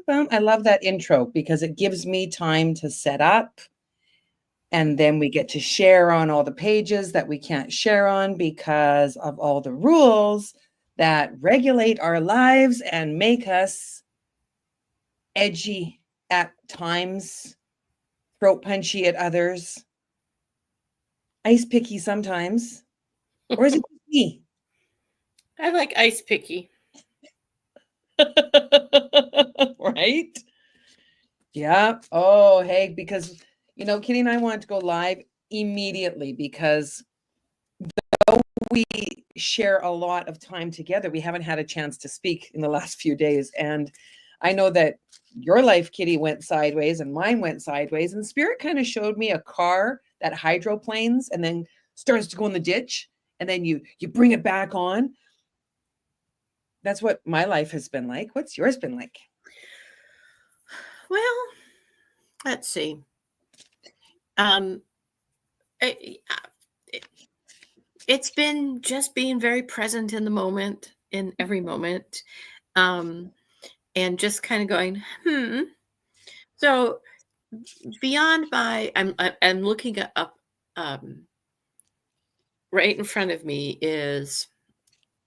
I love that intro because it gives me time to set up. And then we get to share on all the pages that we can't share on because of all the rules that regulate our lives and make us edgy at times, throat punchy at others, ice picky sometimes. Or is it me? I like ice picky. Right? Yeah. Oh, hey, because, Kitty and I wanted to go live immediately because we share a lot of time together. We haven't had a chance to speak in the last few days. And I know that your life, Kitty, went sideways and mine went sideways. And Spirit kind of showed me a car that hydroplanes and then starts to go in the ditch. And then you bring it back on. That's what my life has been like. What's yours been like? Well, let's see. It's been just being very present in the moment, in every moment, and just kind of going, So beyond I'm looking up. Right in front of me is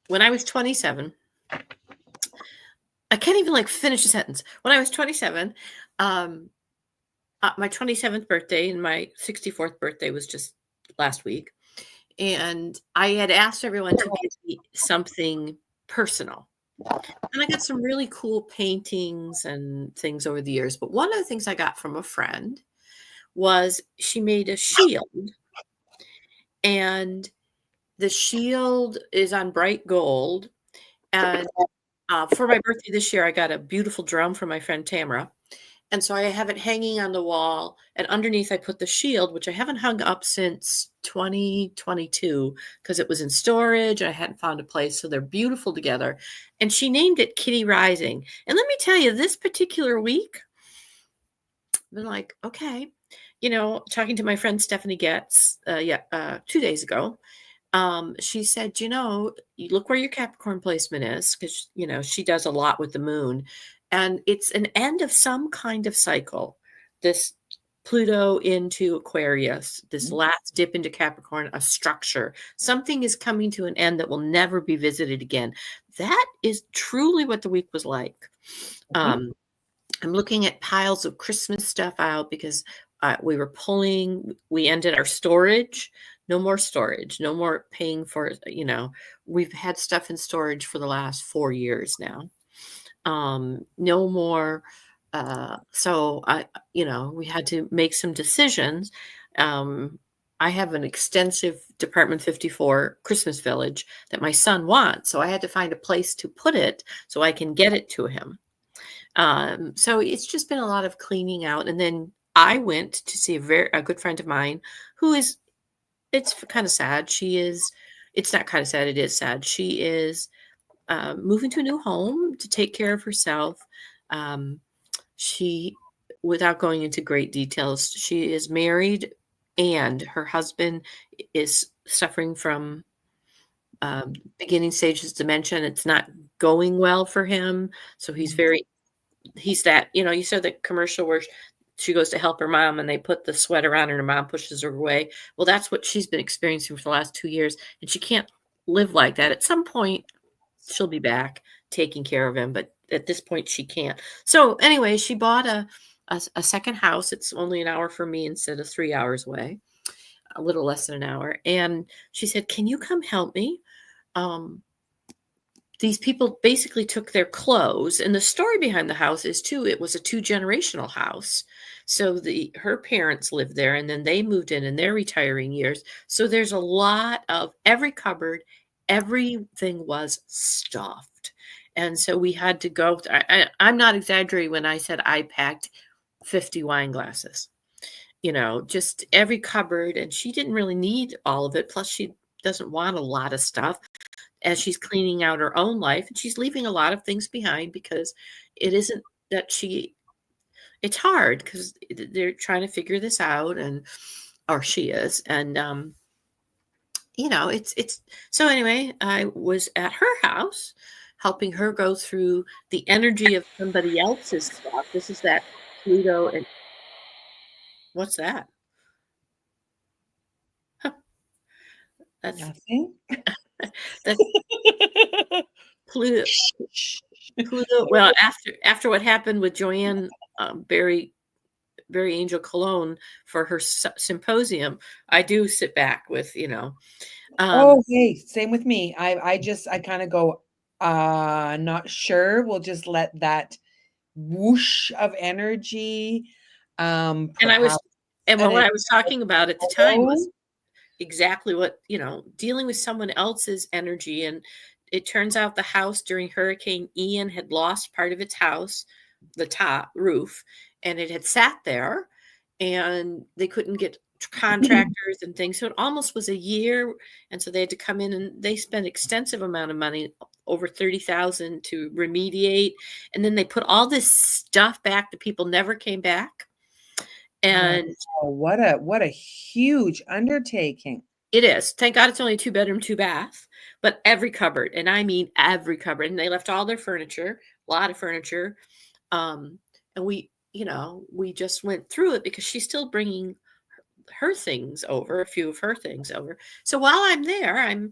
when I was 27. I can't even finish a sentence. When I was 27, my 27th birthday and my 64th birthday was just last week. And I had asked everyone to give me something personal. And I got some really cool paintings and things over the years. But one of the things I got from a friend was she made a shield. And the shield is on bright gold. And for my birthday this year, I got a beautiful drum from my friend Tamara. And so I have it hanging on the wall. And underneath, I put the shield, which I haven't hung up since 2022 because it was in storage. I hadn't found a place. So they're beautiful together. And she named it Kitty Rising. And let me tell you, this particular week, I've been like, okay, talking to my friend Stephanie Getz 2 days ago. She said, you look where your Capricorn placement is, because, she does a lot with the moon. And it's an end of some kind of cycle. This Pluto into Aquarius, this last dip into Capricorn, a structure. Something is coming to an end that will never be visited again. That is truly what the week was like. I'm looking at piles of Christmas stuff out because we ended our storage. No more storage, no more paying for it. We've had stuff in storage for the last 4 years now. No more. So we had to make some decisions. I have an extensive Department 54 Christmas village that my son wants. So I had to find a place to put it so I can get it to him. So it's just been a lot of cleaning out. And then I went to see a good friend of mine who is, it's kind of sad. It's not kind of sad. It is sad. She is moving to a new home to take care of herself. Without going into great details, she is married and her husband is suffering from beginning stages dementia. It's not going well for him. So he's that, you saw the commercial where she goes to help her mom and they put the sweater on and her mom pushes her away. Well, that's what she's been experiencing for the last 2 years. And she can't live like that. At some point, she'll be back taking care of him. But at this point, she can't. So anyway, she bought a second house. It's only an hour for me instead of 3 hours away, a little less than an hour. And she said, can you come help me? These people basically took their clothes, and the story behind the house is it was a 2-generational house. So her parents lived there and then they moved in their retiring years. So there's a lot of every cupboard, everything was stuffed. And so we had to go, I'm not exaggerating when I said I packed 50 wine glasses, just every cupboard. And she didn't really need all of it. Plus she doesn't want a lot of stuff as she's cleaning out her own life, and she's leaving a lot of things behind because it isn't that it's hard because they're trying to figure this out or she is. And, it's, so anyway, I was at her house helping her go through the energy of somebody else's stuff. This is that Pluto and what's that? Huh, that's Nothing. that's Pluto. Pluto. Well, after what happened with Joanne Barry Angel Cologne for her symposium, I do sit back with, Oh, hey, same with me. I kind of go, not sure. We'll just let that whoosh of energy, and perhaps. what I was talking about at the time was exactly what, dealing with someone else's energy. And it turns out the house during Hurricane Ian had lost part of its house, the top roof, and it had sat there and they couldn't get contractors and things. So it almost was a year. And so they had to come in and they spent extensive amount of money, over $30,000 to remediate. And then they put all this stuff back. The people never came back. And what a huge undertaking. It is. Thank God it's only a 2-bedroom, 2-bath, but every cupboard, and I mean every cupboard, and they left all their furniture, a lot of furniture. And we just went through it because she's still bringing her things over, a few of her things over. So while I'm there,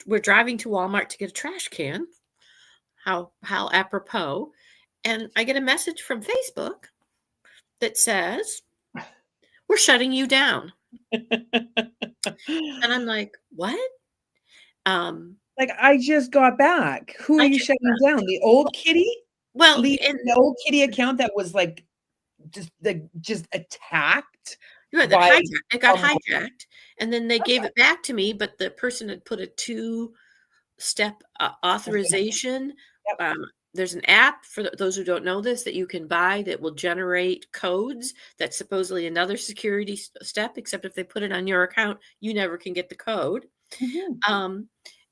we're driving to Walmart to get a trash can. How apropos. And I get a message from Facebook that says, "We're shutting you down." And I'm like, what? Like, I just got back. Who are you shutting down? The old kitty? Well, the old kitty account that was like just attacked. Yeah, it got hijacked, and then they gave it back to me, but the person had put a 2-step authorization. Yep. There's an app for those who don't know this that you can buy that will generate codes. That's supposedly another security step, except if they put it on your account, you never can get the code. Mm-hmm.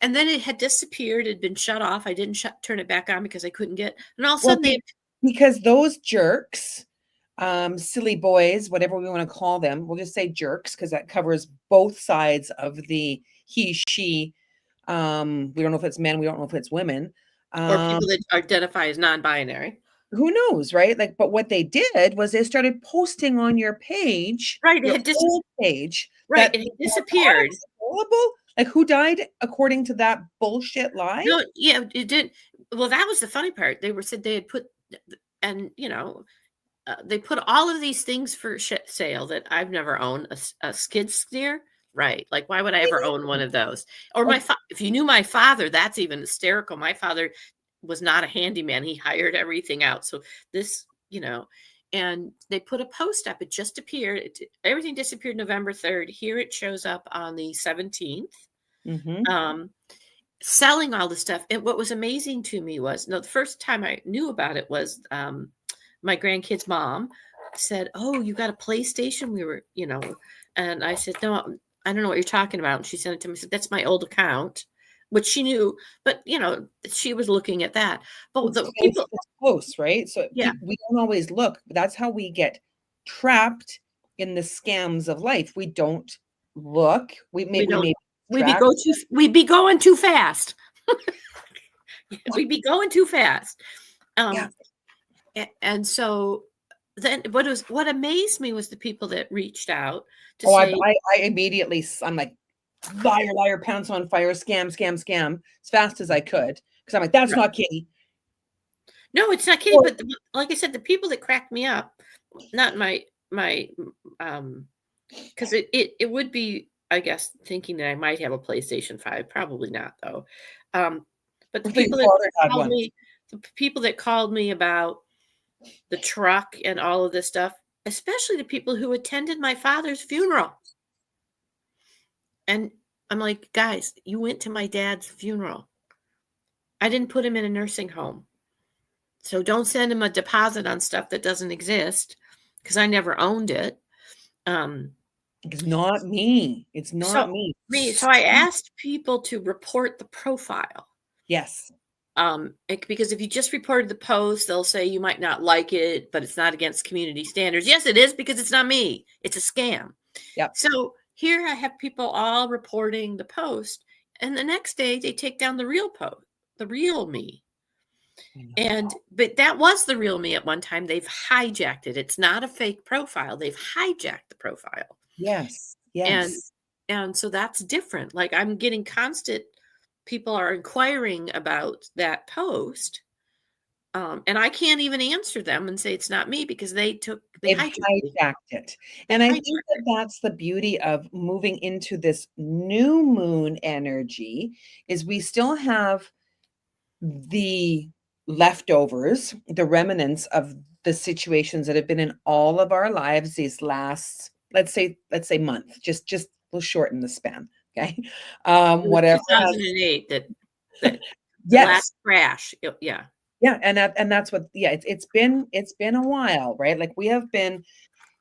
And then it had disappeared. It had been shut off. I didn't turn it back on because I couldn't get. And all of a sudden, because those jerks, silly boys, whatever we want to call them, we'll just say jerks because that covers both sides of the he, she. We don't know if it's men. We don't know if it's women. Or people that identify as non-binary. Who knows, right? Like, but what they did was they started posting on your page, right? Your old page, right? It disappeared. Available? Like, who died according to that bullshit lie? No, yeah, it did. Well, that was the funny part. They said they had put, and they put all of these things for sale that I've never owned. A skid steer. Right. Like, why would I ever own one of those? Or if you knew my father, that's even hysterical. My father was not a handyman. He hired everything out. So this, and they put a post up. It just appeared. Everything disappeared November 3rd. Here it shows up on the 17th. Mm-hmm. Selling all the stuff. And what was amazing to me was, the first time I knew about it was my grandkid's mom said, "Oh, you got a PlayStation?" We were, and I said, "No, I don't know what you're talking about." And she sent it to me. Said, "That's my old account," which she knew, but she was looking at that. But the people, it's close, right? So yeah, we don't always look. But that's how we get trapped in the scams of life. We don't look. We'd be going too fast. We'd be going too fast. And so then what amazed me was the people that reached out to say, I immediately, I'm like, liar, pants on fire, scam as fast as I could. Because I'm like, that's not Kitty. No, it's not Kitty. But like I said, the people that cracked me up, not my because it would be, I guess, thinking that I might have a PlayStation 5. Probably not, though. But the people that called me about the truck and all of this stuff, especially the people who attended my father's funeral. And I'm like, guys, you went to my dad's funeral. I didn't put him in a nursing home. So don't send him a deposit on stuff that doesn't exist, because I never owned it. It's not me. It's not me. So I asked people to report the profile. Yes. Because if you just reported the post, they'll say you might not like it, but it's not against community standards. Yes, it is, because it's not me. It's a scam. Yep. So here I have people all reporting the post, and the next day they take down the real post, the real me. But that was the real me at one time. They've hijacked it. It's not a fake profile. They've hijacked the profile. Yes. And Yes. and so that's different. Like I'm getting constant people are inquiring about that post. And I can't even answer them and say it's not me because they They've hijacked hijacked it. They And I hijacked think that that's the beauty of moving into this new moon energy is we still have the leftovers, the remnants of the situations that have been in all of our lives these last, let's say month. Just we'll shorten the span. Okay. It was Whatever has 2008 that yes. last crash. Yeah. Yeah, and that's what it's been a while, right? Like we have been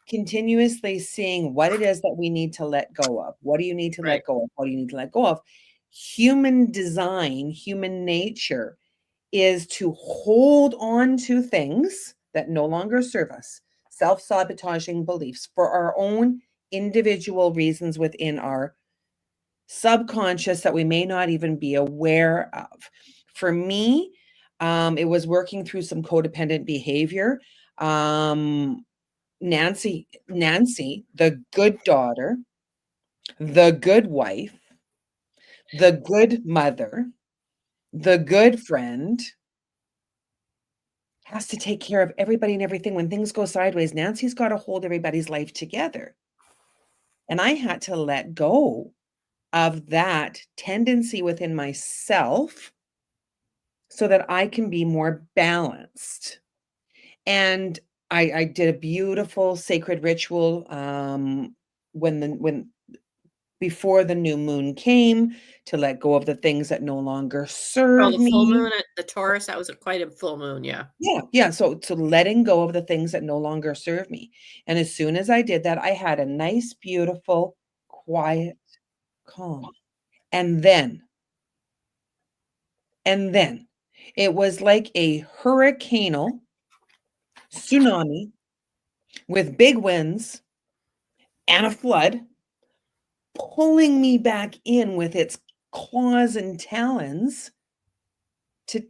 continuously seeing what it is that we need to let go of. What do you need to Right. let go of? What do you need to let go of? Human design, human nature is to hold on to things that no longer serve us, self-sabotaging beliefs for our own individual reasons within our subconscious that we may not even be aware of. For me, it was working through some codependent behavior. Nancy, the good daughter, the good wife, the good mother, the good friend, has to take care of everybody and everything. When things go sideways, Nancy's got to hold everybody's life together. And I had to let go of that tendency within myself so that I can be more balanced. And I did a beautiful sacred ritual when before the new moon came to let go of the things that no longer serve the full me. moon at the Taurus, that was quite a full moon, yeah. Yeah. So letting go of the things that no longer serve me. And as soon as I did that, I had a nice, beautiful, quiet, calm. And then it was like a hurricanal tsunami with big winds and a flood pulling me back in with its claws and talons it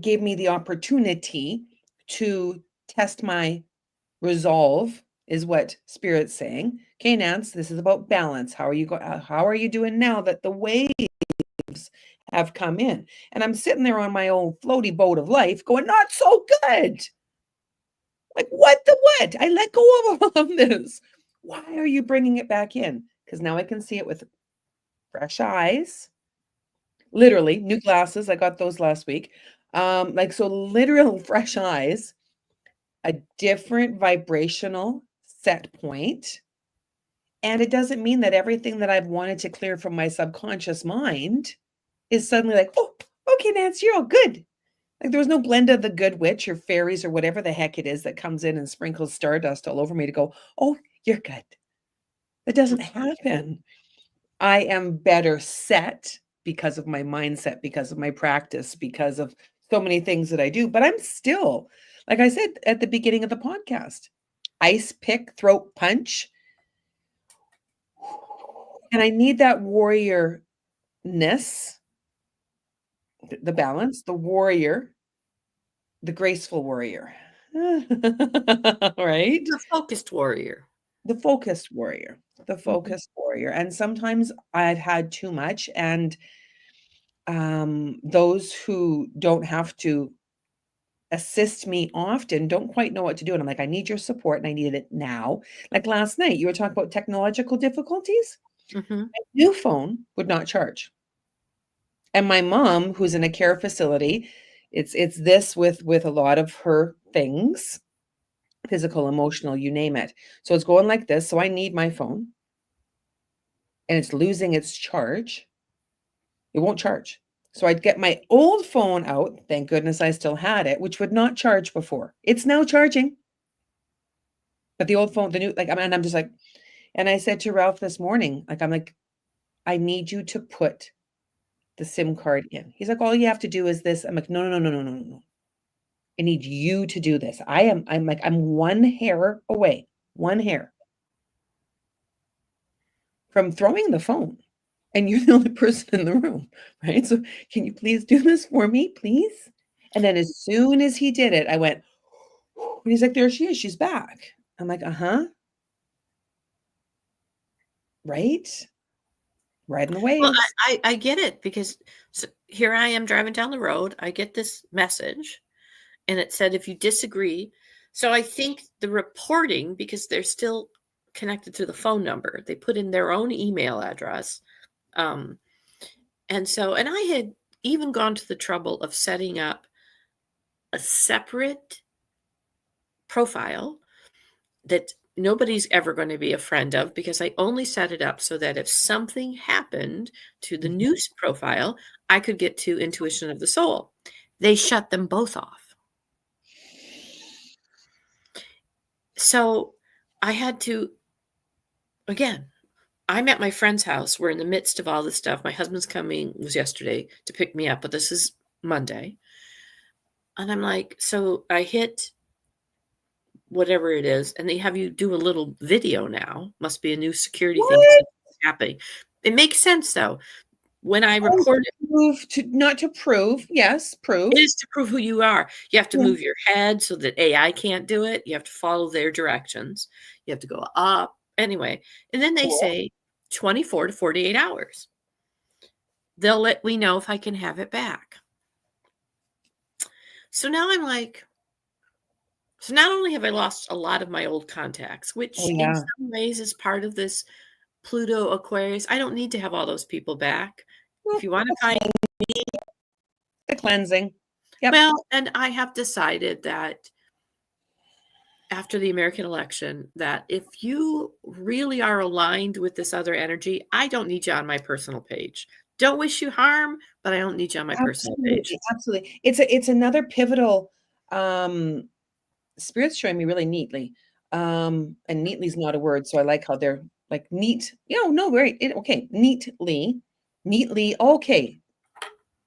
gave me the opportunity to test my resolve, is what Spirit's saying. Okay, Nance, this is about balance. How are you doing now that the waves have come in? And I'm sitting there on my own floaty boat of life going, not so good. Like, what? I let go of all of this. Why are you bringing it back in? Because now I can see it with fresh eyes. Literally, new glasses. I got those last week. So literal fresh eyes, a different vibrational set point. And it doesn't mean that everything that I've wanted to clear from my subconscious mind is suddenly like, oh, okay, Nancy, you're all good. Like there was no blend of the good witch or fairies or whatever the heck it is that comes in and sprinkles stardust all over me to go, oh, you're good. That doesn't happen. I am better set because of my mindset, because of my practice, because of so many things that I do. But I'm still, like I said at the beginning of the podcast, ice pick, throat punch. And I need that warriorness, the balance, the warrior, the graceful warrior. Right? The focused warrior. The focused warrior. The focused warrior. And sometimes I've had too much. And those who don't have to assist me often don't quite know what to do. And I'm like, I need your support and I need it now. Like last night, you were talking about technological difficulties. My new phone would not charge. And my mom, who's in a care facility, it's this with a lot of her things, physical, emotional, you name it. So it's going like this. So I need my phone and it's losing its charge. It won't charge. So I'd get my old phone out. Thank goodness I still had it, which would not charge before. It's now charging. But the old phone, the new, and I'm just like, and I said to Ralph this morning, I need you to put the SIM card in. He's like, all you have to do is this. I'm like, no. I need you to do this. I'm one hair away, one hair from throwing the phone. and you're the only person in the room, right? So can you please do this for me, please? And then as soon as he did it, I went, and he's like, there she is. She's back. I'm like, uh-huh. Right? Riding the Well, waves. I get it because here I am driving down the road. I get this message and it said, if you disagree. So I think the reporting, because they're still connected to the phone number, they put in their own email address. And I had even gone to the trouble of setting up a separate profile that nobody's ever going to be a friend of, because I only set it up so that if something happened to the news profile, I could get to Intuition of the Soul. They shut them both off. So I had to, again, I'm at my friend's house. We're in the midst of all this stuff. My husband's coming, was yesterday, to pick me up, but this is Monday. And I'm like, so I hit whatever it is, and they have you do a little video now. Must be a new security thing What? happening. It makes sense though. When I Oh, reported, not to prove. Yes, prove. it is to prove who you are. You have to Yeah. move your head so that AI can't do it. You have to follow their directions. You have to go up anyway. And then they Cool. say 24 to 48 hours. They'll let me know if I can have it back. So now I'm like, so not only have I lost a lot of my old contacts, which Oh, in yeah. some ways is part of this Pluto Aquarius. I don't need to have all those people back. Well, If you want to find the cleansing. Yep. Well, and I have decided that after the American election, that if you really are aligned with this other energy, I don't need you on my personal page. Don't wish you harm, but I don't need you on my personal page. Absolutely. It's another pivotal Spirit's showing me really neatly. And neatly is not a word, so I like how they're like neat. No, right. Okay, neatly.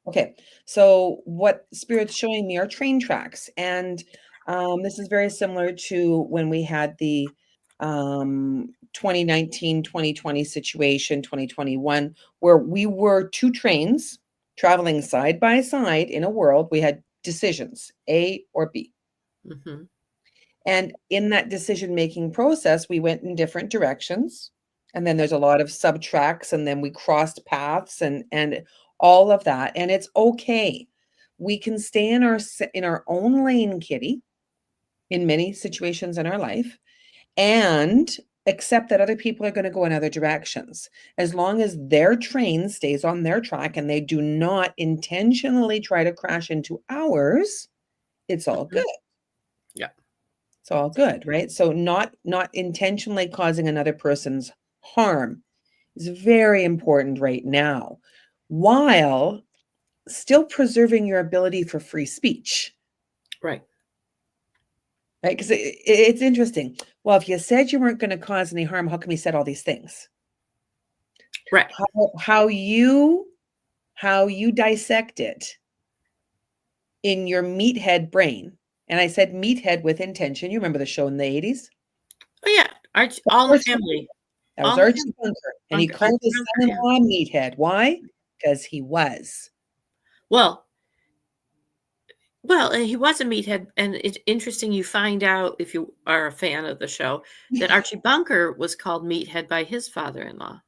Okay. So what Spirit's showing me are train tracks, and this is very similar to when we had the 2019, 2020 situation, 2021, where we were two trains traveling side by side in a world. We had decisions, A or B. Mm-hmm. And in that decision-making process, we went in different directions. And then there's a lot of subtracks, and then we crossed paths and all of that. And it's okay. We can stay in our own lane, Kitty, in many situations in our life, and accept that other people are going to go in other directions. As long as their train stays on their track and they do not intentionally try to crash into ours, it's all good. Yeah. It's all good, right? So not intentionally causing another person's harm is very important right now, while still preserving your ability for free speech. Right. Right? Because it's interesting. Well, if you said you weren't going to cause any harm, how come you said all these things? Right. How you dissect it in your meathead brain. And I said meathead with intention. You remember the show in the 80s? Oh yeah. All the family. That was All the Archie family. Bunker. And he Archie called his Bunker, yeah. son-in-law meathead. Why? Because he was. Well, he was a meathead, and it's interesting you find out, if you are a fan of the show, that Archie Bunker was called Meathead by his father-in-law.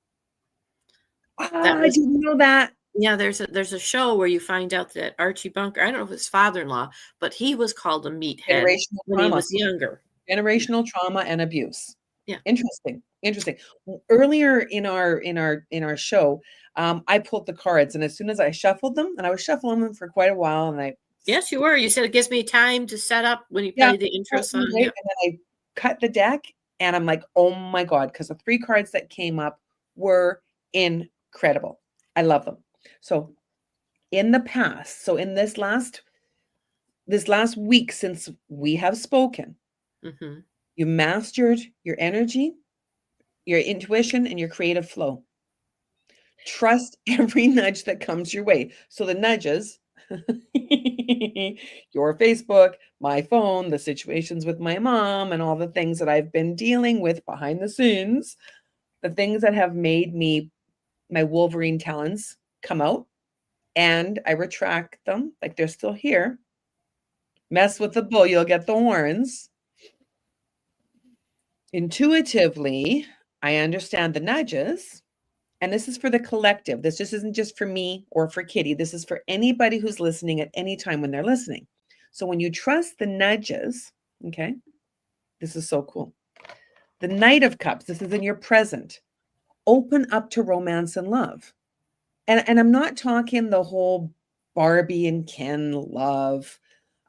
That I was, didn't know that. yeah, there's a show where you find out that Archie Bunker, I don't know if it was father-in-law, but he was called a meathead Generational when he trauma. was younger. Generational trauma and abuse. Yeah. Interesting. Earlier in our show, I pulled the cards, and as soon as I shuffled them, and I was shuffling them for quite a while, and Yes, you were. You said it gives me time to set up when you play the intro song. right? Yeah. And then I cut the deck, and I'm like, oh my God, because the three cards that came up were incredible. I love them. So in the past, so in this last week since we have spoken, Mm-hmm. you mastered your energy, your intuition, and your creative flow. Trust every nudge that comes your way. So the nudges, your Facebook, my phone, the situations with my mom, and all the things that I've been dealing with behind the scenes, the things that have made me my Wolverine talons come out and I retract them like they're still here. Mess with the bull, you'll get the horns. Intuitively, I understand the nudges. And this is for the collective. This just isn't just for me or for Kitty. This is for anybody who's listening at any time when they're listening. So when you trust the nudges, okay, this is so cool. The Knight of Cups, this is in your present. Open up to romance and love. And I'm not talking the whole Barbie and Ken love.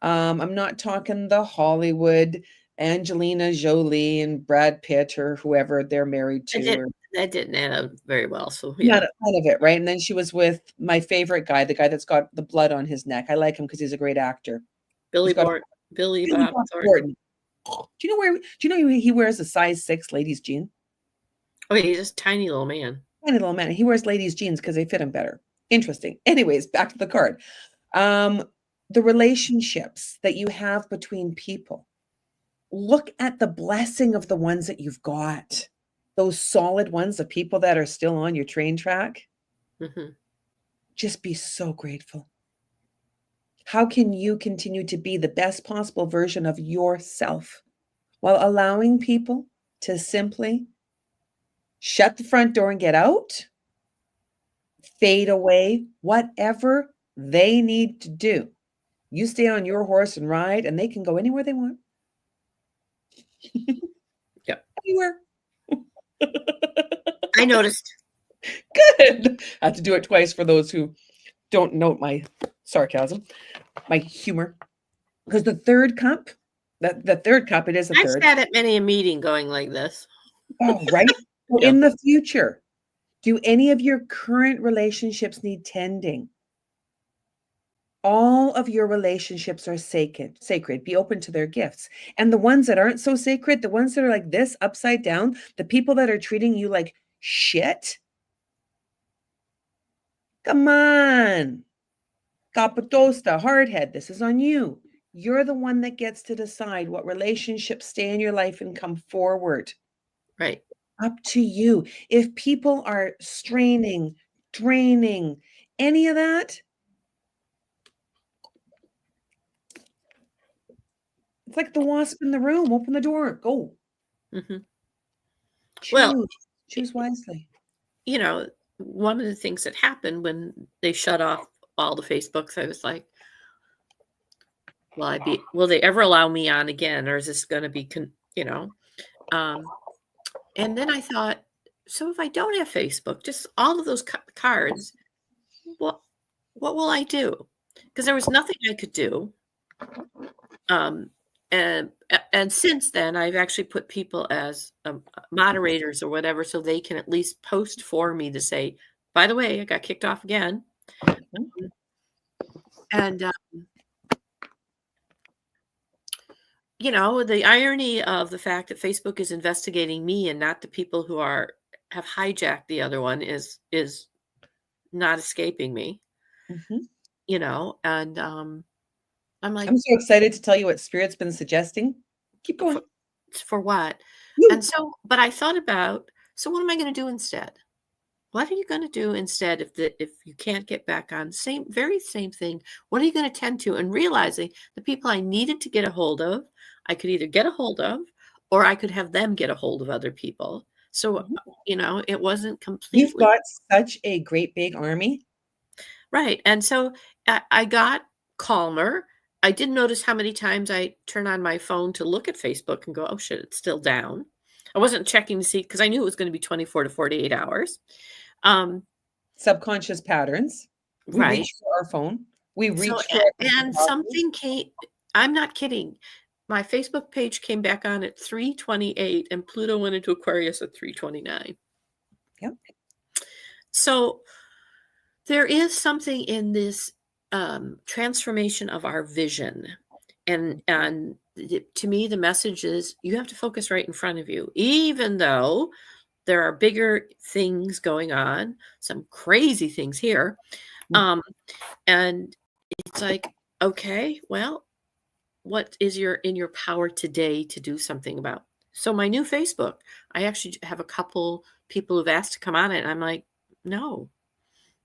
I'm not talking the Hollywood Angelina Jolie and Brad Pitt or whoever they're married to. That didn't end up very well. So yeah, none of it, right? And then she was with my favorite guy, the guy that's got the blood on his neck. I like him because he's a great actor. Billy Bob Thornton. Do you know he wears a size 6 ladies jean? Oh, he's just a tiny little man. Tiny little man. He wears ladies jeans because they fit him better. Interesting. Anyways, back to the card. The relationships that you have between people. Look at the blessing of the ones that you've got. Those solid ones, the people that are still on your train track. Mm-hmm. Just be so grateful. How can you continue to be the best possible version of yourself while allowing people to simply shut the front door and get out, fade away, whatever they need to do? You stay on your horse and ride, and they can go anywhere they want. Yeah. Anywhere. I noticed. Good. I have to do it twice for those who don't note my sarcasm, my humor. Because the third cup, the third cup, it is a third. I've sat at many a meeting going like this. Oh, right. So Yeah. In the future, do any of your current relationships need tending? All of your relationships are sacred. Be open to their gifts. And the ones that aren't so sacred, the ones that are like this, upside down, the people that are treating you like shit, come on. Capitosta, hardhead, this is on you. You're the one that gets to decide what relationships stay in your life and come forward. Right. Up to you. If people are straining, draining, any of that, it's like the wasp in the room. Open the door. Go. Mm-hmm. Choose wisely. You know, one of the things that happened when they shut off all the Facebooks, I was like, will they ever allow me on again? Or is this going to be, and then I thought, so if I don't have Facebook, just all of those cards, what will I do? Because there was nothing I could do. And since then, I've actually put people as moderators or whatever, so they can at least post for me to say, by the way, I got kicked off again. And, the irony of the fact that Facebook is investigating me and not the people who have hijacked the other one is not escaping me, and I'm like, I'm so excited to tell you what Spirit's been suggesting. Keep going. For what? And so, but I thought about, so what am I going to do instead? What are you going to do instead if you can't get back on? Very same thing. What are you going to tend to? And realizing the people I needed to get a hold of, I could either get a hold of, or I could have them get a hold of other people. So, it wasn't completely. You've got such a great big army. Right. And so I got calmer. I didn't notice how many times I turn on my phone to look at Facebook and go, oh shit, it's still down. I wasn't checking to see because I knew it was going to be 24 to 48 hours. Subconscious patterns. We reach for our phone. And something came. I'm not kidding. My Facebook page came back on at 3:28 and Pluto went into Aquarius at 3:29. Yep. So there is something in this transformation of our vision. And to me, the message is you have to focus right in front of you, even though there are bigger things going on, some crazy things here. And it's like, okay, well, what is in your power today to do something about? So my new Facebook, I actually have a couple people who've asked to come on it. And I'm like, No,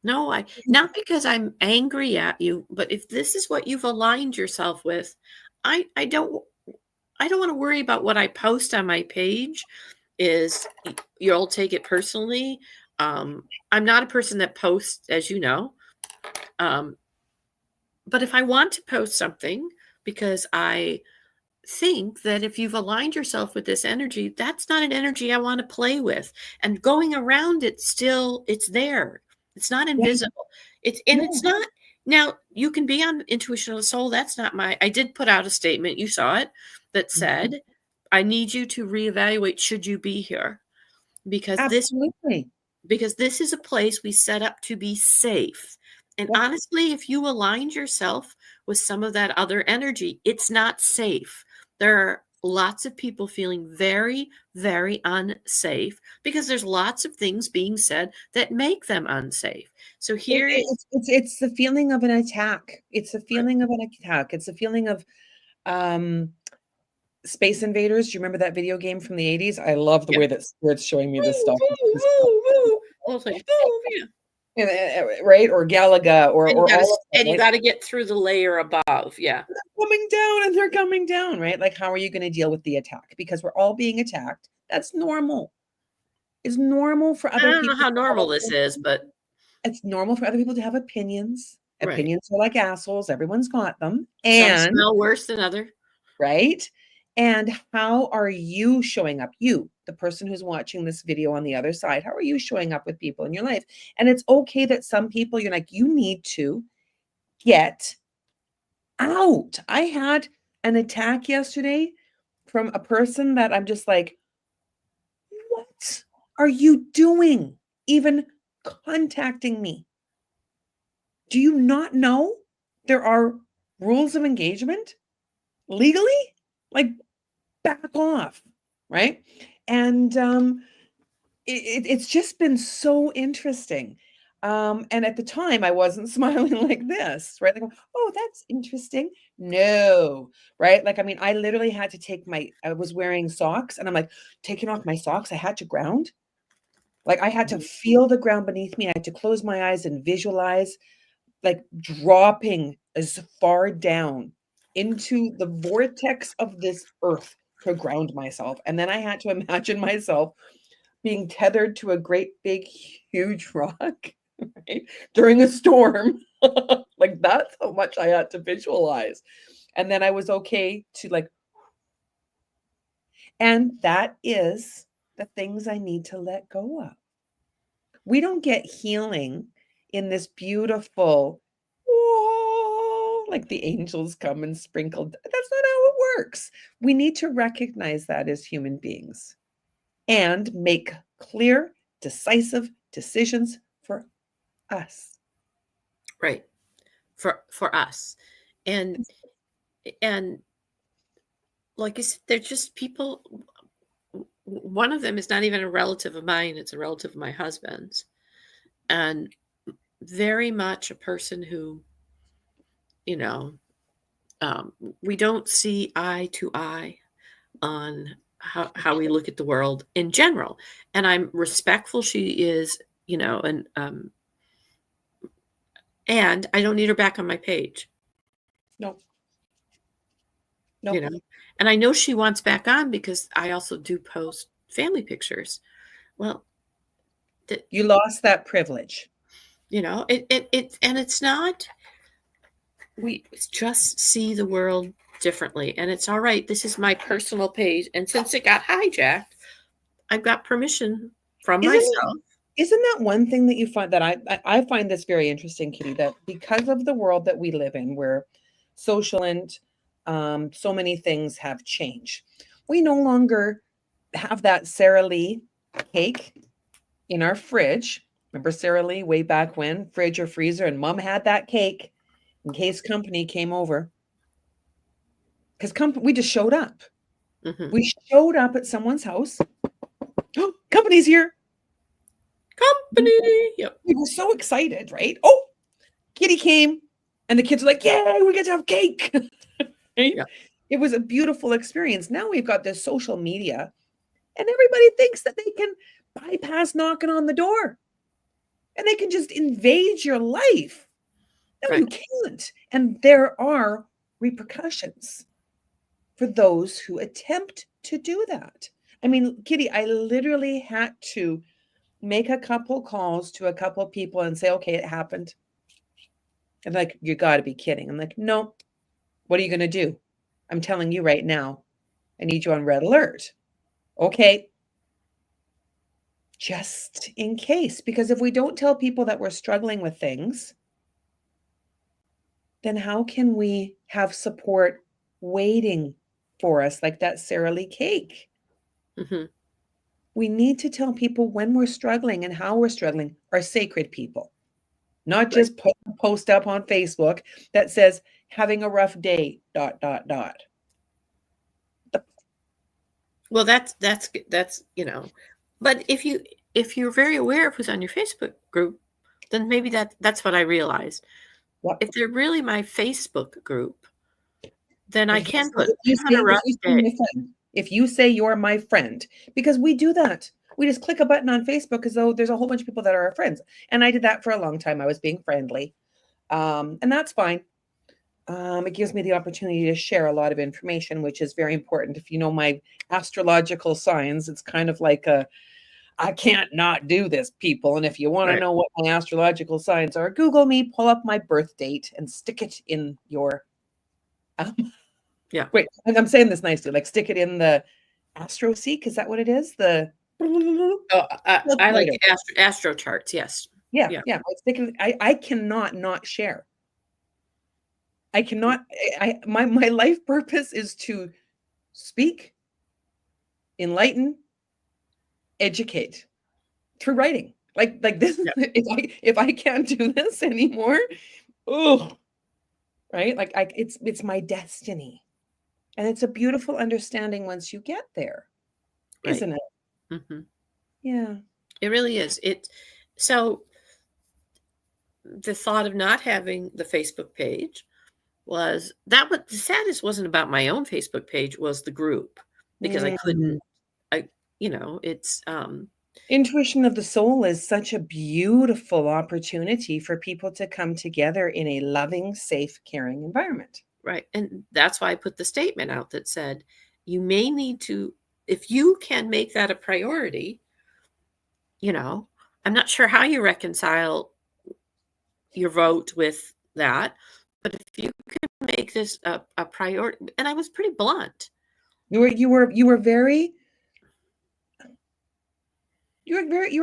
not because I'm angry at you, but if this is what you've aligned yourself with, I don't want to worry about what I post on my page. You'll take it personally. I'm not a person that posts, as you know. But if I want to post something because I think that if you've aligned yourself with this energy, that's not an energy I want to play with. And going around it still, it's there. It's not invisible. It's not. Now, you can be on Intuition of the Soul. That's not I did put out a statement, you saw it, that said, I need you to reevaluate, should you be here? Because Absolutely. this is a place we set up to be safe. And honestly, if you aligned yourself with some of that other energy, it's not safe. There are lots of people feeling very, very unsafe because there's lots of things being said that make them unsafe. So here it's the feeling of an attack. It's the feeling of an attack. It's the feeling of Space Invaders. Do you remember that video game from the 80s? I love the way that Spirit's showing me this stuff. Right? Or Galaga or you got to get through the layer above. Yeah. They're coming down, right? Like, how are you going to deal with the attack? Because we're all being attacked. That's normal. It's normal for other people. I don't know how normal this is, but it's normal for other people to have opinions. Opinions are like assholes. Everyone's got them. And some smell worse than other. Right? And how are you showing up? You, the person who's watching this video on the other side, how are you showing up with people in your life? And it's okay that some people you're like, you need to get out. I had an attack yesterday from a person that I'm just like, what are you doing? Even contacting me. Do you not know there are rules of engagement legally? Like, back off, right? And it's just been so interesting. And at the time, I wasn't smiling like this, right? Like, oh, that's interesting. No, right? Like, I mean, I literally had to I was wearing socks, and I'm like, taking off my socks, I had to ground. Like, I had to feel the ground beneath me. I had to close my eyes and visualize, like, dropping as far down into the vortex of this earth to ground myself. And then I had to imagine myself being tethered to a great big huge rock, right, during a storm. Like, that's how much I had to visualize. And then I was okay to, like, and that is the things I need to let go of. We don't get healing in this beautiful, like the angels come and sprinkle. That's not how it works. We need to recognize that as human beings and make clear, decisive decisions for us. Right. For us. And like I said, they're just people. One of them is not even a relative of mine. It's a relative of my husband's. And very much a person who, we don't see eye to eye on how we look at the world in general. And I'm respectful. She is, and I don't need her back on my page. No. And I know she wants back on because I also do post family pictures. Well, you lost that privilege. And it's not, we just see the world differently, and it's all right. This is my personal page. And since it got hijacked, I've got permission from myself. Isn't that one thing that you find that I find this very interesting, Kitty, that because of the world that we live in, where social and so many things have changed, we no longer have that Sara Lee cake in our fridge. Remember Sara Lee way back when, fridge or freezer, and Mom had that cake in case company came over. Because we just showed up. Mm-hmm. We showed up at someone's house. Oh, company's here. Company. Yep. We were so excited, right? Oh, Kitty came, and the kids are like, "Yay, we get to have cake!" Right? Yeah. It was a beautiful experience. Now we've got this social media, and everybody thinks that they can bypass knocking on the door. and they can just invade your life. No, Right. you can't. And there are repercussions for those who attempt to do that. I mean, Kitty, I literally had to make a couple calls to a couple people and say, okay, it happened. And like, you got to be kidding. I'm like, no, what are you going to do? I'm telling you right now, I need you on red alert. Okay. Just in case, because if we don't tell people that we're struggling with things, then how can we have support waiting for us like that Sara Lee cake? Mm-hmm. We need to tell people when we're struggling and how we're struggling, our sacred people, not Right. just put a post up on Facebook that says having a rough day, dot, dot, dot. Well, that's but if you're very aware of who's on your Facebook group, then maybe that's what I realized. Yep. If they're really my Facebook group, then I If you can say, put if you having say, a if rough you say day. my friend, if you say you're my friend, because we do that. We just click a button on Facebook as though there's a whole bunch of people that are our friends. And I did that for a long time. I was being friendly. And that's fine. It gives me the opportunity to share a lot of information, which is very important. If you know my astrological signs, it's kind of like I can't not do this, people. And if you want to Right. know what my astrological signs are, Google me, pull up my birth date, and stick it in your. Yeah. Wait, and I'm saying this nicely, like stick it in the astro seek. Is that what it is? The Oh, I like calculator. astro charts. Yes. Yeah, Yeah. yeah. Like stick it, I cannot not share. I cannot. My life purpose is to speak, enlighten, educate through writing. Like this. Yeah. If I can't do this anymore, oh, right. Like it's my destiny, and it's a beautiful understanding once you get there, Right. isn't it? Mm-hmm. Yeah. It really is. So the thought of not having the Facebook page was that what the saddest wasn't about my own Facebook page, was the group, because I Mm. couldn't, it's Intuition of the soul is such a beautiful opportunity for people to come together in a loving, safe, caring environment. right. And that's why I put the statement out that said, you may need to, if you can make that a priority, I'm not sure how you reconcile your vote with that, but if you can make this a priority, and I was pretty blunt. You were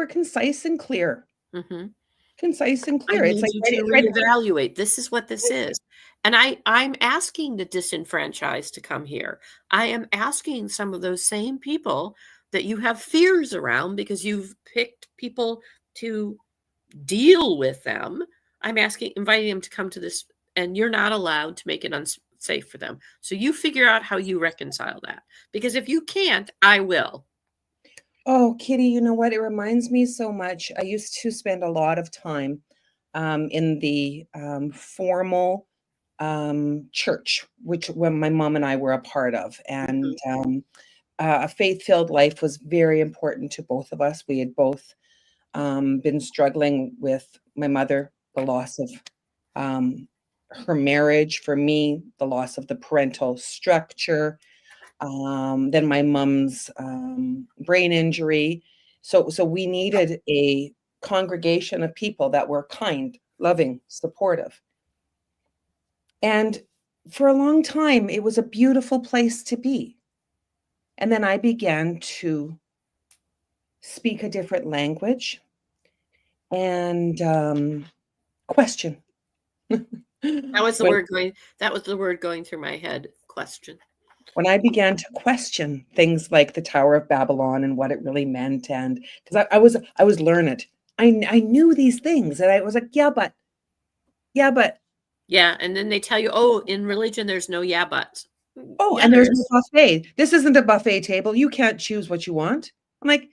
concise and clear. Mm-hmm. Concise and I clear. It's need like you to reevaluate. This is what this is. And I'm asking the disenfranchised to come here. I am asking some of those same people that you have fears around because you've picked people to deal with them. I'm inviting them to come to this, and you're not allowed to make it unsafe for them. So you figure out how you reconcile that. Because if you can't, I will. Oh, Kitty, you know what? It reminds me so much. I used to spend a lot of time in the formal church, which when my mom and I were a part of. And a faith-filled life was very important to both of us. We had both been struggling with my mother, the loss of her marriage. For me, the loss of the parental structure. Then my mom's brain injury. So we needed a congregation of people that were kind, loving, supportive. And for a long time, it was a beautiful place to be. And then I began to speak a different language and question. That was the when, word going. That was the word going through my head. Question. when I began to question things like the Tower of Babylon and what it really meant, and because I was learned, I knew these things, and I was like, yeah, but Yeah, and then they tell you, oh, in religion, there's no yeah buts. oh, Yeah, and there there's no is. buffet. This isn't a buffet table. You can't choose what you want. I'm like,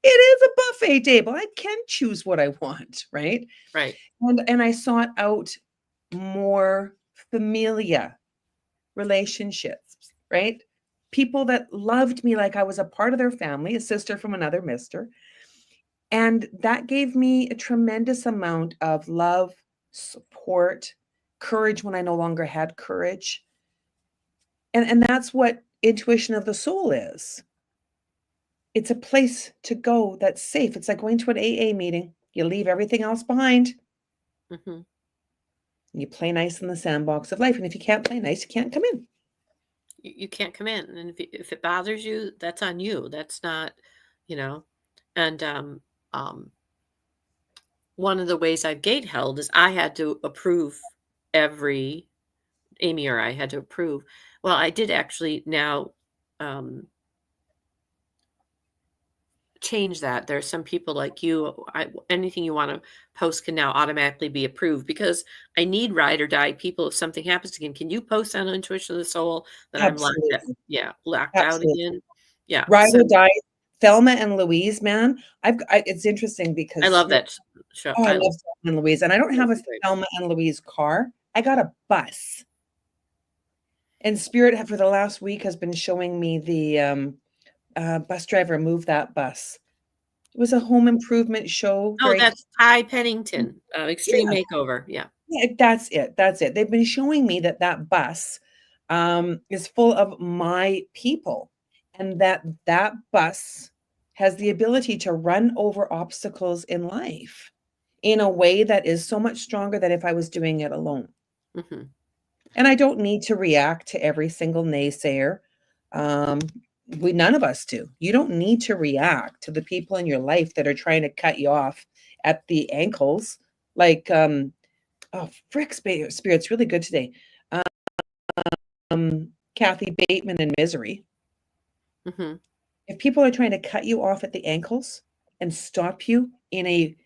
it is a buffet table. I can choose what I want, right? Right. And I sought out more familiar relationships, right? People that loved me like I was a part of their family, a sister from another mister, And that gave me a tremendous amount of love, support, courage when I no longer had courage. And that's what intuition of the soul is. It's a place to go that's safe. It's like going to an AA meeting. You leave everything else behind. Mm-hmm. You play nice in the sandbox of life. And if you can't play nice, you can't come in. You can't come in. And if it bothers you, that's on you. That's not, and one of the ways I've gate held is I had to approve Amy or I had to approve. Well, I did actually now change that. There's some people like you, anything you want to post can now automatically be approved, because I need ride or die people. If something happens again, can you post on Intuition of the Soul that I'm locked out? Absolutely. Yeah, locked out Absolutely. again. Yeah. Ride So or Die. Thelma and Louise, man. It's interesting because I love that show. I love Thelma and Louise, and I don't have a great. Thelma and Louise car. I got a bus. And Spirit for the last week has been showing me the bus driver move that bus. It was a home improvement show. Oh, that's Ty Pennington, Extreme Makeover. Yeah. Yeah, that's it. That's it. They've been showing me that bus is full of my people, and that bus has the ability to run over obstacles in life in a way that is so much stronger than if I was doing it alone. Mm-hmm. And I don't need to react to every single naysayer. None of us do. You don't need to react to the people in your life that are trying to cut you off at the ankles. Like, oh, frick, Spirit's really good today. Kathy Bateman in Misery. Mm-hmm. If people are trying to cut you off at the ankles and stop you in a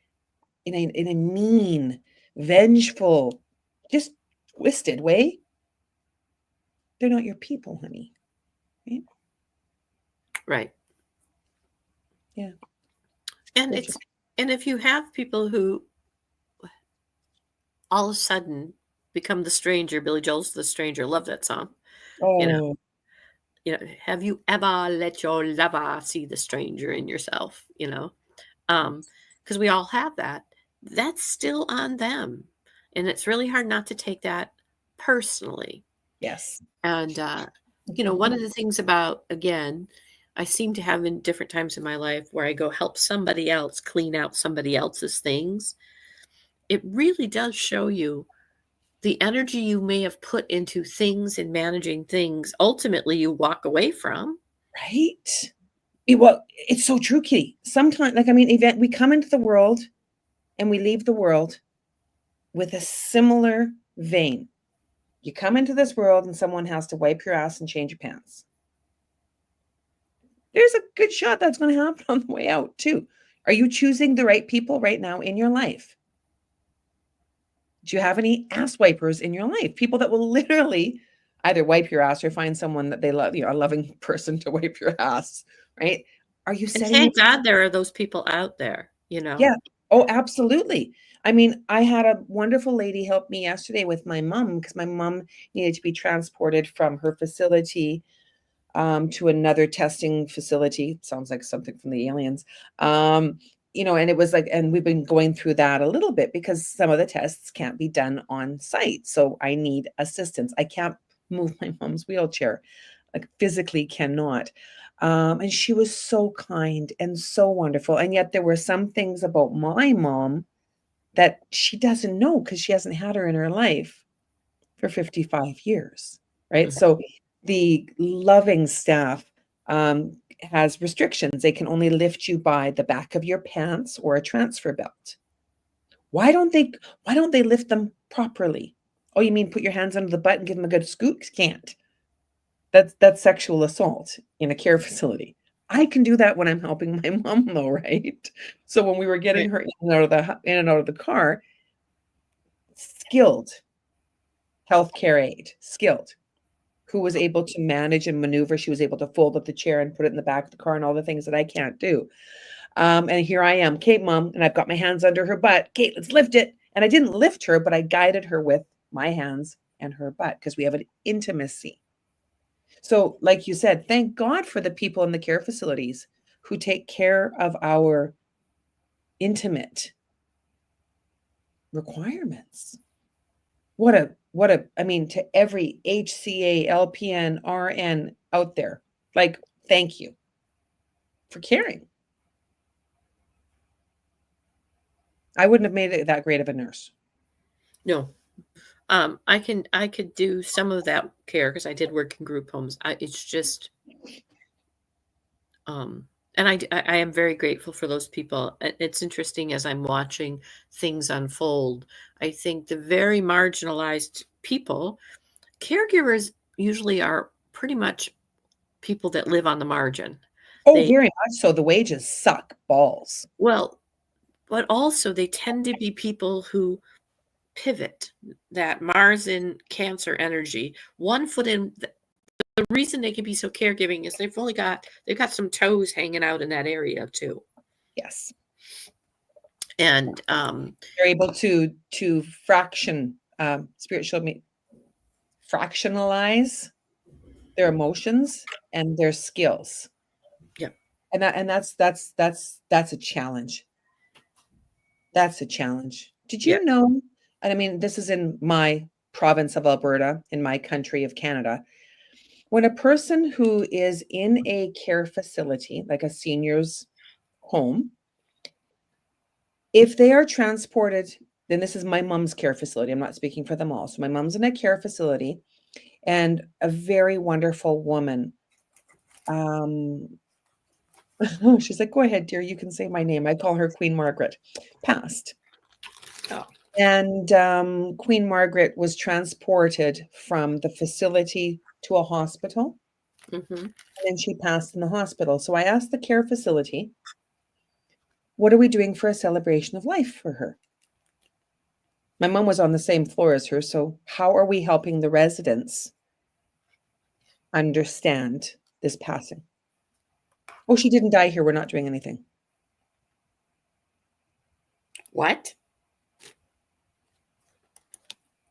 mean, vengeful, just twisted way, they're not your people, honey. Right? Right. Yeah. And if you have people who all of a sudden become the stranger, Billy Joel's The Stranger, love that song. Oh, Have you ever let your lover see the stranger in yourself? Because we all have that. That's still on them, and it's really hard not to take that personally. yes. And one of the things about, again, I seem to have in different times in my life where I go help somebody else clean out somebody else's things. It really does show you the energy you may have put into things and managing things, ultimately you walk away from. Right? Well, it's so true, Kitty. Sometimes, we come into the world and we leave the world with a similar vein. You come into this world and someone has to wipe your ass and change your pants. There's a good shot that's going to happen on the way out, too. Are you choosing the right people right now in your life? Do you have any ass wipers in your life? People that will literally either wipe your ass or find someone that they love, a loving person to wipe your ass, right? Are you setting? And thank God there are those people out there, Yeah. Oh, absolutely. I had a wonderful lady help me yesterday with my mom because my mom needed to be transported from her facility to another testing facility. Sounds like something from the aliens. And it was like, and we've been going through that a little bit because some of the tests can't be done on site. So I need assistance. I can't move my mom's wheelchair, like physically cannot. And she was so kind and so wonderful. And yet there were some things about my mom that she doesn't know because she hasn't had her in her life for 55 years, right? Mm-hmm. So the loving staff has restrictions. They can only lift you by the back of your pants or a transfer belt. Why don't they lift them properly? Oh, you mean put your hands under the butt and give them a good scoop? Can't. That's sexual assault in a care facility. I can do that when I'm helping my mom, though, right? So when we were getting her in and out of the car, skilled healthcare aide, skilled, who was able to manage and maneuver. She was able to fold up the chair and put it in the back of the car and all the things that I can't do. And here I am, Kate, Mom, and I've got my hands under her butt. Kate, let's lift it. And I didn't lift her, but I guided her with my hands and her butt because we have an intimacy. So, like you said, thank God for the people in the care facilities who take care of our intimate requirements. I mean, to every HCA, LPN, RN out there, like, thank you for caring. I wouldn't have made it that great of a nurse. No. I could do some of that care because I did work in group homes. It's just, and I am very grateful for those people. It's interesting as I'm watching things unfold. I think the very marginalized people, caregivers usually are pretty much people that live on the margin. Oh, very much so. The wages suck balls. Well, but also they tend to be people who pivot that Mars in Cancer energy, one foot in. The reason they can be so caregiving is they've got some toes hanging out in that area too. Yes. And they're able to fraction. Spirit showed me fractionalize their emotions and their skills. Yeah. And that's a challenge. That's a challenge. Did you know? And I mean, this is in my province of Alberta, in my country of Canada. When a person who is in a care facility, like a senior's home, if they are transported, then this is my mom's care facility. I'm not speaking for them all. So my mom's in a care facility, and a very wonderful woman. She's like, go ahead, dear. You can say my name. I call her Queen Margaret. Passed. Oh. And Queen Margaret was transported from the facility to a hospital. Mm-hmm. And then she passed in the hospital. So I asked the care facility, what are we doing for a celebration of life for her? My mom was on the same floor as her. So how are we helping the residents understand this passing? Oh, she didn't die here. We're not doing anything. What?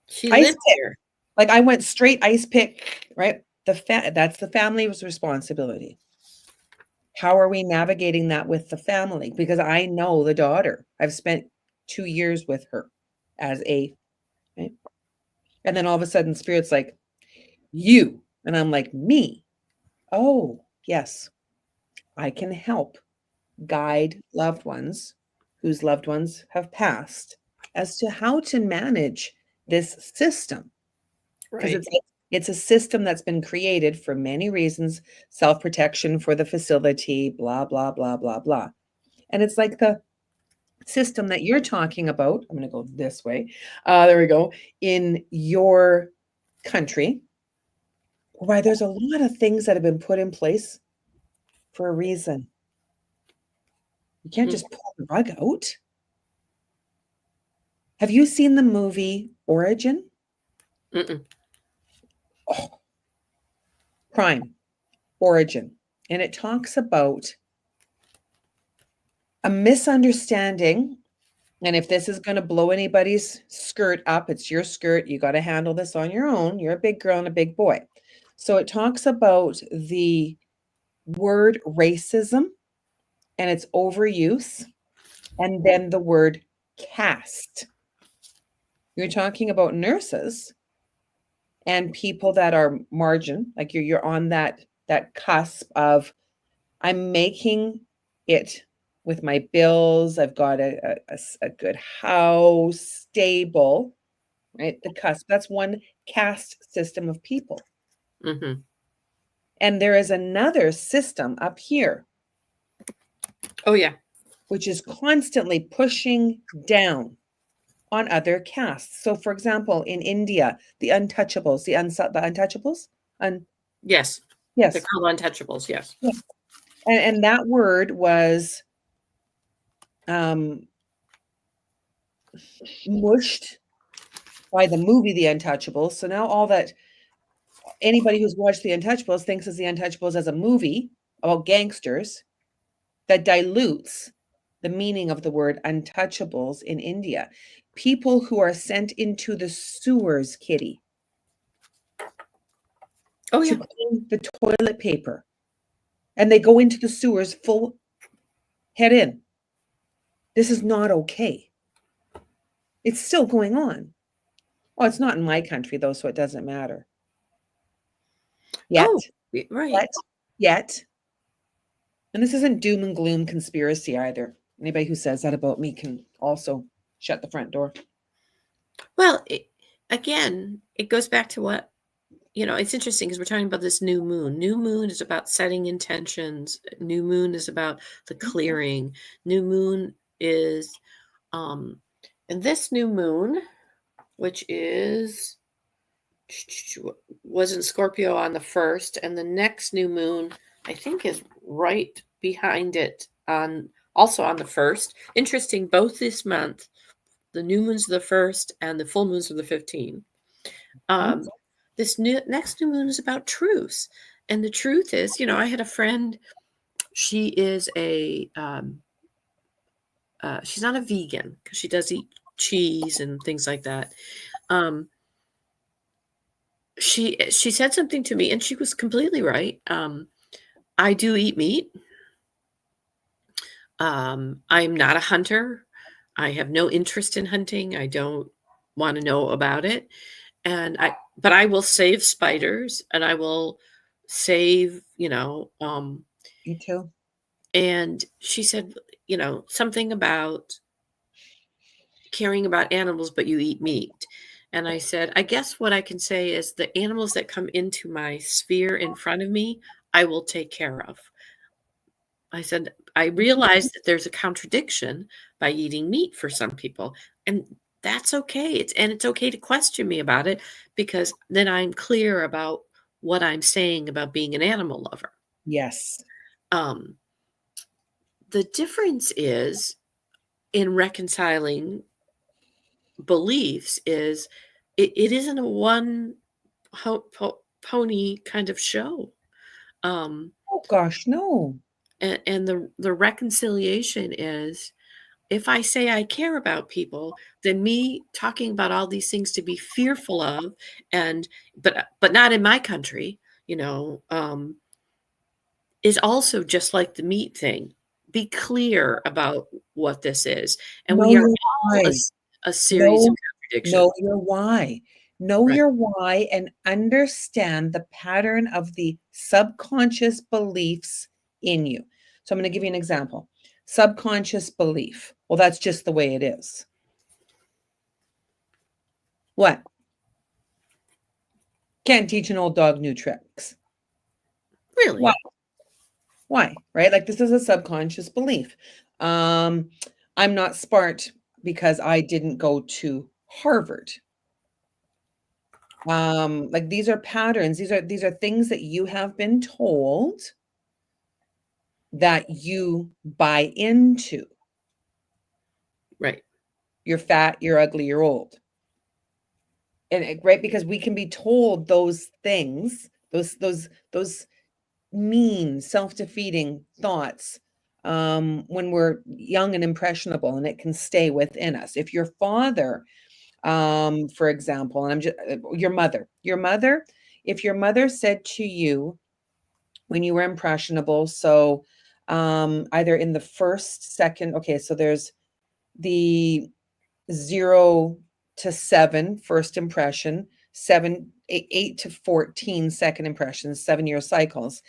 She lived here. Like, I went straight ice pick, right? That's the family's responsibility. How are we navigating that with the family? Because I know the daughter. I've spent 2 years with her as a, right? And then all of a sudden Spirit's like, you. And I'm like, me. Oh, yes. I can help guide loved ones whose loved ones have passed as to how to manage this system. Because it's a system that's been created for many reasons, self-protection for the facility, blah, blah, blah, blah, blah. And it's like the system that you're talking about. I'm going to go this way. There we go. In your country, why there's a lot of things that have been put in place for a reason. You can't just pull the rug out. Have you seen the movie Origin? Mm-mm. Oh, Crime, Origin. And it talks about a misunderstanding. And if this is going to blow anybody's skirt up, it's your skirt. You got to handle this on your own. You're a big girl and a big boy. So it talks about the word racism and its overuse, and then the word caste. You're talking about nurses and people that are margin, like you're on that cusp of, I'm making it with my bills. I've got a good house, stable, right? The cusp. That's one caste system of people. Mm-hmm. And there is another system up here. Oh, yeah. Which is constantly pushing down on other castes. So, for example, in India, the untouchables, the untouchables? Yes. Yes. They're called untouchables, yes. Yes. And that word was mushed by the movie The Untouchables. So now all that anybody who's watched The Untouchables thinks is The Untouchables as a movie about gangsters that dilutes the meaning of the word untouchables in India. People who are sent into the sewers, Kitty. Oh, yeah. To clean the toilet paper. And they go into the sewers full head in. This is not okay. It's still going on. Oh, it's not in my country though, so it doesn't matter. Yet. Oh, right. Yet. And this isn't doom and gloom conspiracy either. Anybody who says that about me can also shut the front door. Well, again, it goes back to what, it's interesting because we're talking about this new moon. New moon is about setting intentions. New moon is about the clearing. New moon is, and this new moon, which was in Scorpio on the 1st, and the next new moon, I think, is right behind it also on the 1st. Interesting, both this month, the new moons are the 1st and the full moons are the 15th. This next new moon is about truth. And the truth is, I had a friend, she is she's not a vegan because she does eat cheese and things like that. She said something to me and she was completely right. I do eat meat. I'm not a hunter. I have no interest in hunting. I don't want to know about it. But I will save spiders and I will save, Me too. and she said, something about caring about animals, but you eat meat. And I said, I guess what I can say is the animals that come into my sphere in front of me, I will take care of. I said, I realize that there's a contradiction by eating meat for some people. And that's okay. It's okay to question me about it because then I'm clear about what I'm saying about being an animal lover. Yes. The difference is in reconciling beliefs is it isn't a one pony kind of show. Oh gosh, no. And the reconciliation is, if I say I care about people, then me talking about all these things to be fearful of, but not in my country, is also just like the meat thing. Be clear about what this is, and we are all a series of contradictions. Know your why. Know Right. your why and understand the pattern of the subconscious beliefs in you. So I'm going to give you an example. Subconscious belief. Well, that's just the way it is. What? Can't teach an old dog new tricks. Really? Why? Right? Like this is a subconscious belief. I'm not smart because I didn't go to Harvard. Like these are patterns. These are things that you have been told that you buy into. Right. You're fat, you're ugly, you're old. And right, because we can be told those things, those mean, self-defeating thoughts when we're young and impressionable, and it can stay within us. If your father, for example, and I'm just your mother, if your mother said to you when you were impressionable, so either in the first, second, okay, so there's the 0 to 7 first impression, 8 to 14 second impressions, 7-year cycles.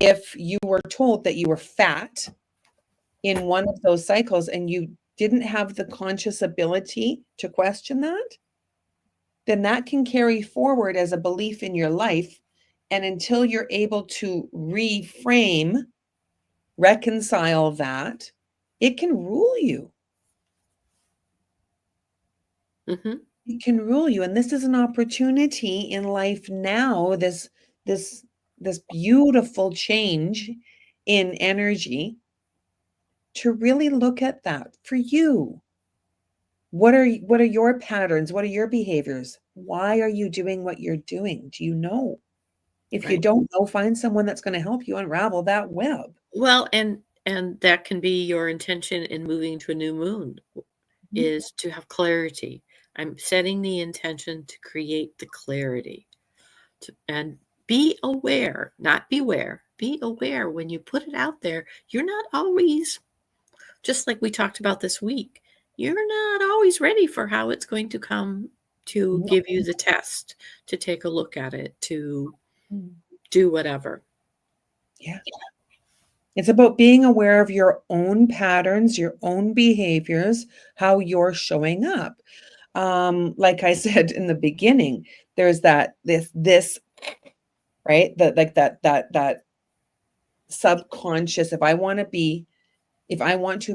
If you were told that you were fat in one of those cycles and you didn't have the conscious ability to question that, then that can carry forward as a belief in your life. And until you're able to reframe, reconcile that, it can rule you. Mm-hmm. It can rule you. And this is an opportunity in life now, this beautiful change in energy, to really look at that for you. What are your patterns? What are your behaviors? Why are you doing what you're doing? Do you know? If you don't know, find someone that's going to help you unravel that web. Well, and that can be your intention in moving to a new moon, is to have clarity. I'm setting the intention to create the clarity. And be aware, not beware. Be aware when you put it out there. You're not always just like we talked about this week, you're not always ready for how it's going to come to give you the test, to take a look at it, to do whatever. Yeah. It's about being aware of your own patterns, your own behaviors, how you're showing up. Like I said in the beginning, there's this, right? That subconscious, if I want to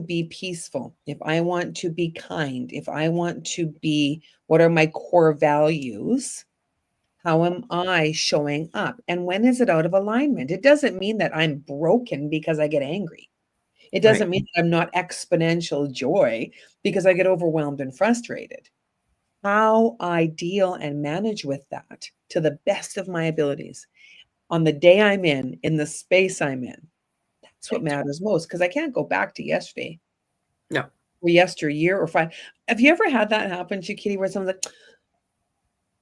be peaceful, if I want to be kind, if I want to be, what are my core values? How am I showing up? And when is it out of alignment? It doesn't mean that I'm broken because I get angry. It doesn't mean that I'm not exponential joy because I get overwhelmed and frustrated. How I deal and manage with that to the best of my abilities on the day I'm in the space I'm in, that's what matters most, because I can't go back to yesterday. No. Or yesteryear or 5. Have you ever had that happen to you, Kitty, where someone's like,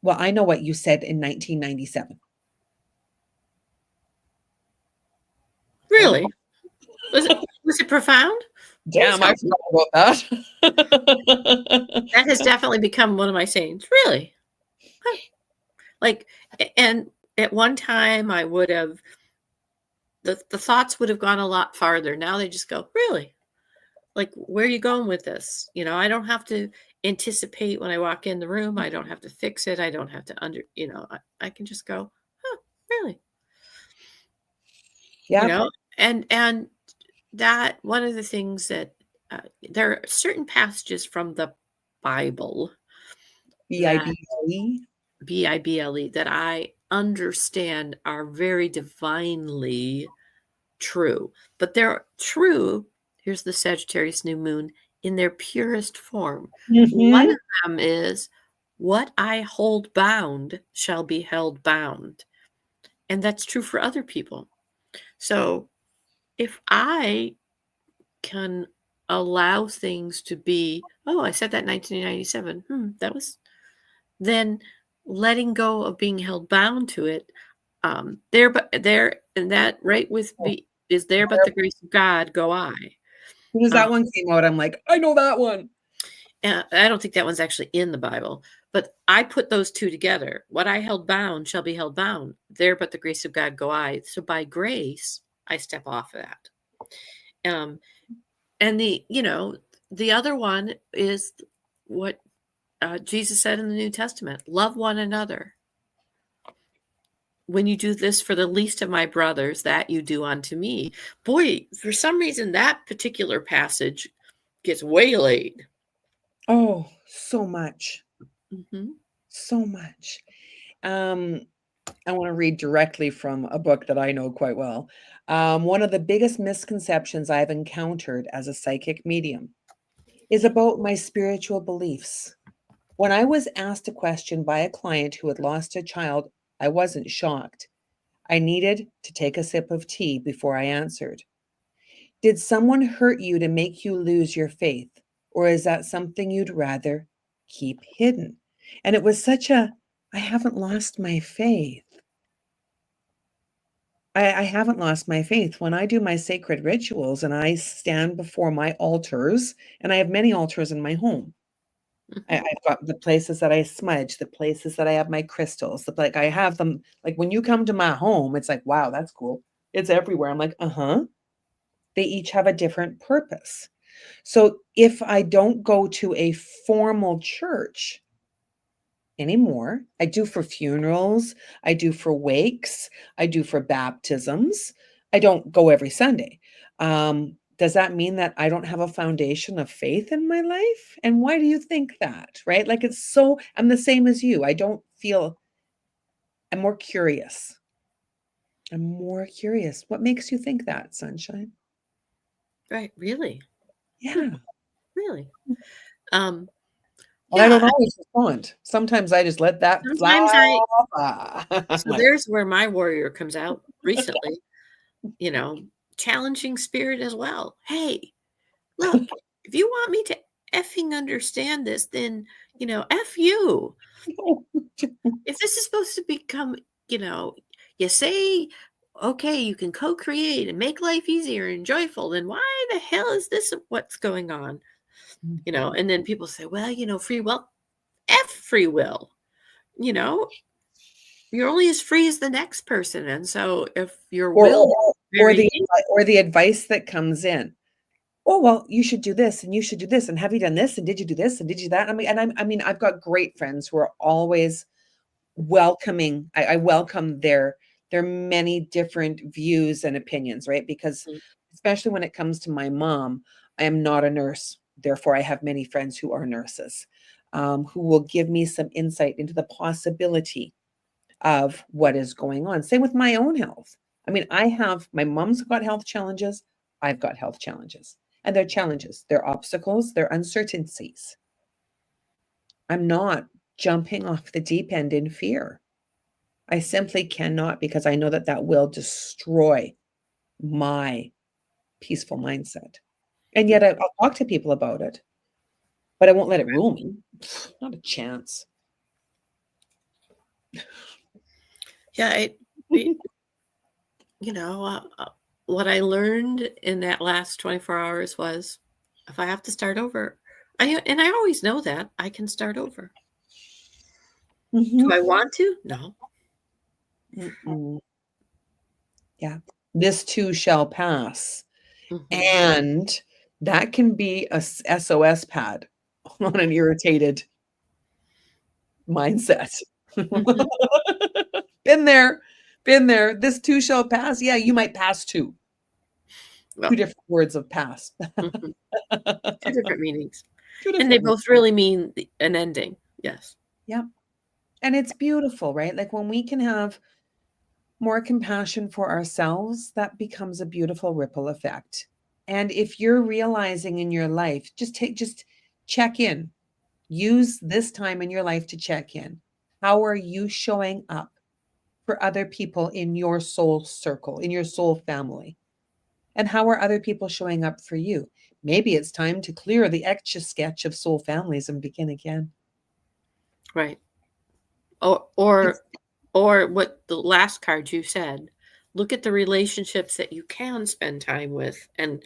well, I know what you said in 1997. Really? Was it profound? Damn, I forgot about that. That has definitely become one of my sayings. Really? Huh. Like, and at one time I would have, the thoughts would have gone a lot farther. Now they just go, really? Like, where are you going with this? I don't have to anticipate when I walk in the room. I don't have to fix it. I don't have to I can just go, huh, really? Yeah. And that one of the things that there are certain passages from the Bible, BIBLE. Bible, that I understand are very divinely true. But they're true, here's the Sagittarius new moon, in their purest form. One of them is, what I hold bound shall be held bound. And that's true for other people. So if I can allow things to be, oh, I said that in 1997. Then letting go of being held bound to it, and that right with me is there, but the grace of God go I. Because that one came out, I'm like, I know that one. And I don't think that one's actually in the Bible, but I put those two together. What I held bound shall be held bound. There, but the grace of God go I. So by grace, I step off of that. And the other one is what Jesus said in the New Testament: love one another. When you do this for the least of my brothers, that you do unto me. Boy, for some reason, that particular passage gets waylaid. Oh, so much. Mm-hmm. So much. I want to read directly from a book that I know quite well. One of the biggest misconceptions I've encountered as a psychic medium is about my spiritual beliefs. When I was asked a question by a client who had lost a child, I wasn't shocked. I needed to take a sip of tea before I answered. Did someone hurt you to make you lose your faith? Or is that something you'd rather keep hidden? And it was such a, I haven't lost my faith. I haven't lost my faith. When I do my sacred rituals and I stand before my altars, and I have many altars in my home. I've got the places that I smudge, the places that I have my crystals, like I have them, like when you come to my home, it's like, wow, that's cool. It's everywhere. I'm like, uh-huh. They each have a different purpose. So if I don't go to a formal church anymore, I do for funerals, I do for wakes, I do for baptisms. I don't go every Sunday. Does that mean that I don't have a foundation of faith in my life? And why do you think that? Right? Like I'm the same as you. I'm more curious. What makes you think that, Sunshine? Right. Really? Yeah. Really? And I don't always respond. Sometimes I just let that Sometimes fly. So there's where my warrior comes out recently, challenging spirit as well. Hey, look, if you want me to effing understand this, then, F you. If this is supposed to become, you say okay, you can co-create and make life easier and joyful, then why the hell is this what's going on? And then people say, well, free will, F free will, you know, you're only as free as the next person. And so if your will or very the advice that comes in. Oh, well, you should do this and you should do this. And have you done this? And did you do this? And did you that? I mean, I've got great friends who are always welcoming. I welcome their many different views and opinions, right? Because especially when it comes to my mom, I am not a nurse. Therefore, I have many friends who are nurses, who will give me some insight into the possibility of what is going on. Same with my own health. I mean, my mom's got health challenges. I've got health challenges. And they're challenges, they're obstacles, they're uncertainties. I'm not jumping off the deep end in fear. I simply cannot, because I know that that will destroy my peaceful mindset. And yet I'll talk to people about it, but I won't let it rule me. Not a chance. Yeah, what I learned in that last 24 hours was, if I have to start over, I always know that I can start over. Do I want to? No. Yeah. This too shall pass. And that can be a SOS pad on an irritated mindset. Been there. This too shall pass. Yeah, you might pass too. Well, 2 different words of pass. 2 different meanings. And they both really mean an ending. Yes. Yeah. And it's beautiful, right? Like when we can have more compassion for ourselves, that becomes a beautiful ripple effect. And if you're realizing in your life, just check in. Use this time in your life to check in. How are you showing up for other people in your soul circle, in your soul family? And how are other people showing up for you? Maybe it's time to clear the Etch-a-Sketch of soul families and begin again. Right. Or what the last card you said, look at the relationships that you can spend time with and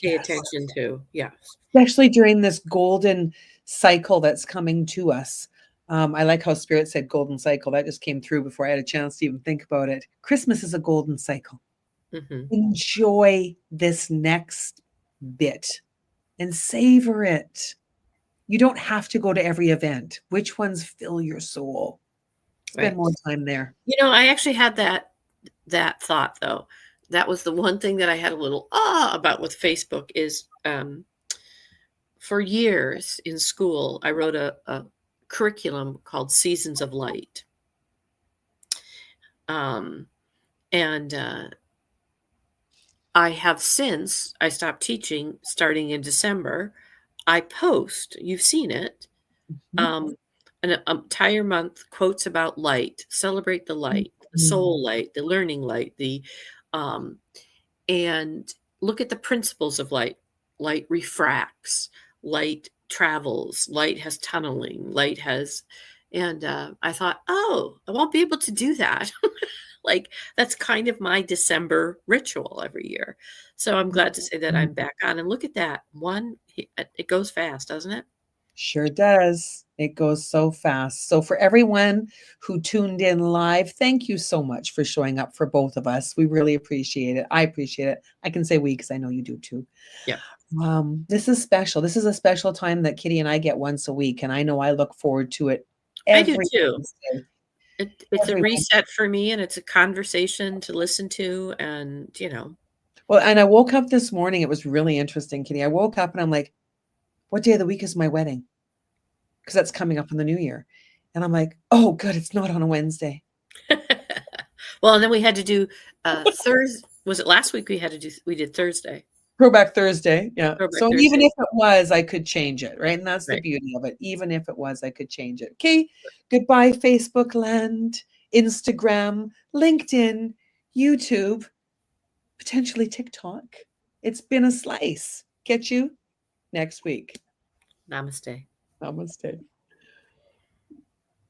pay attention to. Yes. Especially during this golden cycle that's coming to us. I like how Spirit said golden cycle. That just came through before I had a chance to even think about it. Christmas is a golden cycle. Enjoy this next bit and savor it. You don't have to go to every event. Which ones fill your soul? Spend more time there. I actually had that thought, though. That was the one thing that I had a little about with Facebook is, for years in school, I wrote a curriculum called Seasons of Light. And I have since, I stopped teaching starting in December. I post, you've seen it, an entire month, quotes about light, celebrate the light, the soul light, the learning light, and look at the principles of light. Light refracts, light travels, light has tunneling, and I thought, I won't be able to do that. Like, that's kind of my December ritual every year. So I'm glad to say that I'm back on, and look at that. It goes fast, doesn't it? Sure does. It goes so fast. So for everyone who tuned in live, thank you so much for showing up for both of us. We really appreciate it. I appreciate it. I can say we because I know you do too. Yeah. This is special. This is a special time that Kitty and I get once a week, and I know I look forward to it. I do too. It's a reset for me, and it's a conversation to listen to, and Well, and I woke up this morning. It was really interesting, Kitty. I woke up and I'm like, what day of the week is my wedding? Because that's coming up in the new year. And I'm like, oh, good, it's not on a Wednesday. Well, and then we had to do Thursday. Was it last week we did Thursday? Throwback Thursday. Yeah. So Thursday. Even if it was, I could change it, right? And that's the beauty of it. Even if it was, I could change it. Okay. Goodbye, Facebook land, Instagram, LinkedIn, YouTube, potentially TikTok. It's been a slice. Catch you next week. Namaste. Namaste.